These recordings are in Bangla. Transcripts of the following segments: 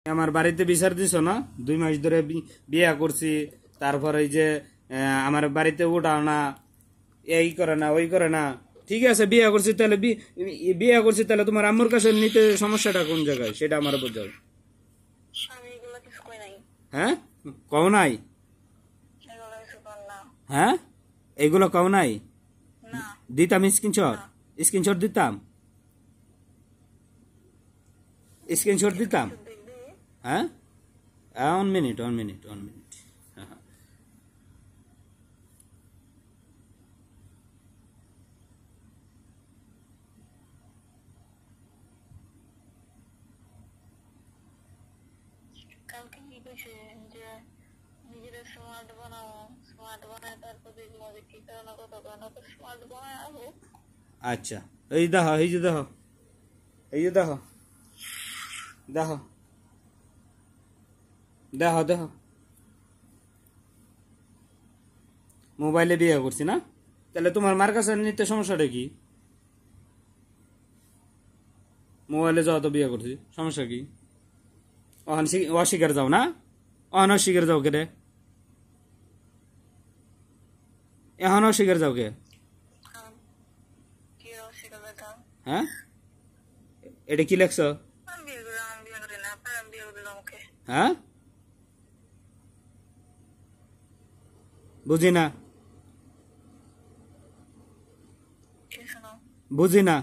আমার বাড়িতে বিচার দিছ না 2 মাস ধরে বিয়া করছি তারপর এই যে আমার বাড়িতে ওঠাও না এই করে না ওই করে না ঠিক আছে বিয়া করছি তাহলে বিয়া করছি তাহলে তোমার আম্মুর কাছে নিতে সমস্যাটা কোন জায়গায় সেটা আমার বুঝাও হ্যাঁ কও নাই হ্যাঁ এইগুলো কও নাই দিতাম স্ক্রিনশট দিতাম হ্যাঁ 1 মিনিট হ্যাঁ কালকে কি কইছে যে নিজের স্মার্ট বানাও স্মার্ট বানায় তারপর দেখবো যে কি কারণে কত কারণে তো স্মার্ট বানায় আবো আচ্ছা এই দেখো এই যে দেখো মোবাইলে বিয়ে করছি না তাহলে তোমার মার কাছে নিতে সমস্যাটা কি মোবাইলে যাও তো বিয়ে করছি সমস্যা কি অস্বীকার যাও না অস্বীকার যাও কে রে এখন অস্বীকার যাও কে হ্যাঁ এটা কি লেখছ হ্যাঁ বুঝি না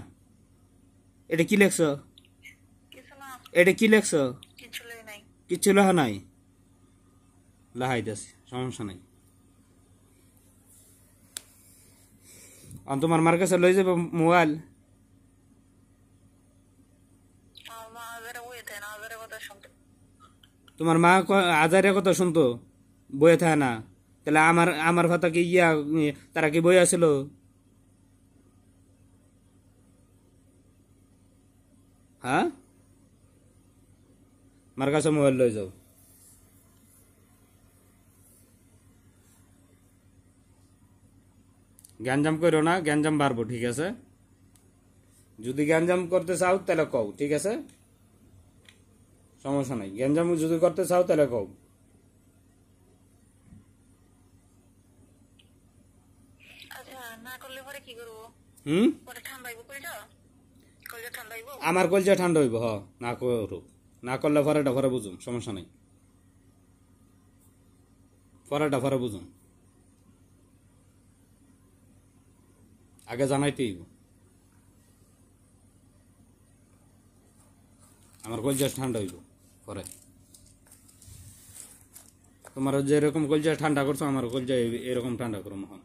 এটা কি লেখছ কিচ্ছু লেখা নাই লাহাইতেছি সমস্যা নাই তোমার মার কাছে লই যাবে মোবাইল তোমার মা আজারের কথা শুনতো বয়ে থাকে না তাহলে আমার কথা কি তারা কি বই আছিল হ্যাঁ মার কাছে মোবাইল লই যাও গ্যাঞ্জাম করো না গ্যাঞ্জাম বাড়বো ঠিক আছে যদি গ্যাঞ্জাম করতে চাও তাহলে কও ঠিক আছে সমস্যা নাই গ্যাঞ্জাম যদি করতে চাও তাহলে কও আমার কলজা ঠান্ডা হইব না করুক না করলে পরে বুঝুম সমস্যা নাই পরে বুঝুম আগে জানাইতে হইব আমার কলজা ঠান্ডা হইব পরে তোমার যেরকম কলজা ঠান্ডা করছো আমার কলজা এরকম ঠান্ডা করো মহান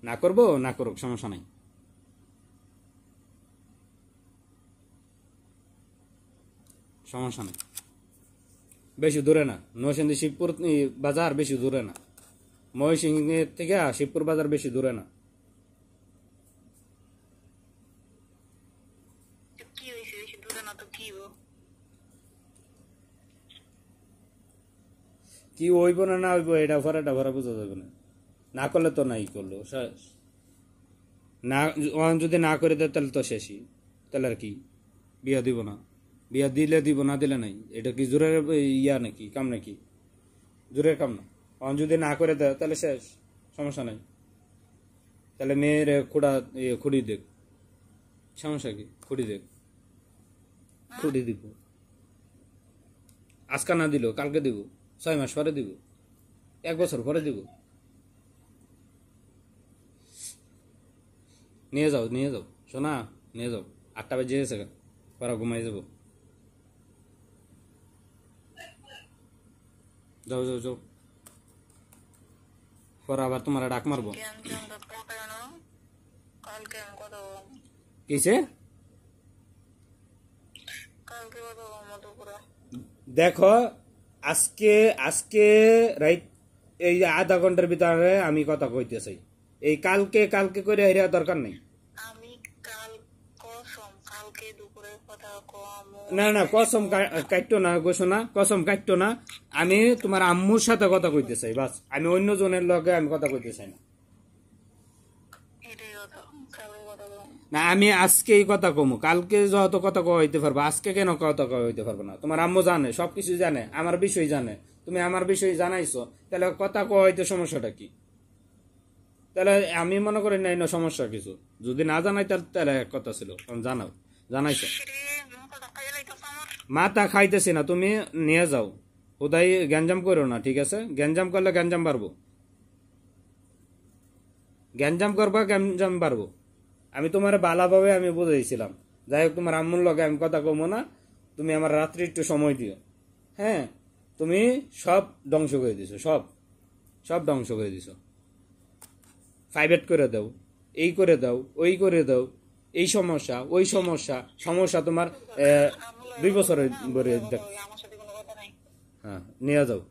না করবো না করুক সমস্যা নাই বেশি দূরে না নরসিংদী শিবপুর বাজার বেশি দূরে না ময়মনসিংহ থেকে শিবপুর বাজার বেশি দূরে না কি হইব না হইব এটা ভরা বোঝা যাবে না করলে তো নাই করলো না যদি না করে দেয় তাহলে তো শেষই তাহলে আর কি বিয়া দিব না বিয়া দিলে দিব না দিলে নাই এটা কি জোরের নাকি কাম নাকি জোরের কাম না যদি না করে দেয় তাহলে শেষ সমস্যা নাই তাহলে মেয়ের খুঁড়ি দেখ সমস্যা কি খুঁড়ি দিব আজকা না দিল কালকে দিব 6 মাস পরে দিব 1 বছর পরে দিব নিয়ে যাও শোনা নিয়ে যাও 8টা বাজে গেছে পরে ঘুমাই যাবো যাও পরে আবার তোমার ডাক মারবো কিসে দেখো আজকে রাইট এই আধা ঘন্টার ভিতরে আমি কথা কইতে চাই এই কালকে করে হেরা দরকার নাই আমি কালকে দুপুরে কথা কথা কো আম্মু না না কসম কাটতো না গোসো না, কসম কাটতো না। আমি তোমার আম্মুর সাথে কথা কইতে চাই, বাস। আমি অন্য জনের লগে আমি কথা কইতে চাই না। এটাই কথা কারো কথা কো না আমি আজকে এই কথা কমু, কালকে যত কথা কওয়া হইতে পারবো, আজকে কেন কথা কওয়া হইতে পারবো না? তোমার আম্মু জানে, সবকিছু জানে, আমার বিষয় জানে, তুমি আমার বিষয় জানাইছো, তাহলে কথা কওয়া হইতে সমস্যাটা কি? তাহলে আমি মনে করি নাই না সমস্যা কিছু। যদি না জানাই তাহলে এক কথা ছিল, কারণ জানাও, জানাইছো। রে মুখটা খাই লাইতাছ আমার মাথা খাইতেছি না, তুমি নিয়ে যাও। ওদাই গ্যাঞ্জাম করো না, ঠিক আছে? গ্যাঞ্জাম করলে গ্যাঞ্জাম বাড়বো, গ্যাঞ্জাম করবা গ্যাঞ্জাম বাড়বো। আমি তোমার ভালোভাবে আমি বুঝাইছিলাম, যাই হোক তোমার আম্মুর লগে আমি কথা কমো না, তুমি আমার রাত্রি একটু সময় দিও। হ্যাঁ, তুমি সব ধ্বংস করে দিছো, সব সব ধ্বংস করে দিছো। প্রাইভেট করে দাও, এই করে দাও, ওই করে দাও, এই সমস্যা ওই সমস্যা, সমস্যা তোমার 2 বছরের ধরে দেখ। আমার সাথে কোনো কথা নাই হ্যাঁ, নিয়ে যাও।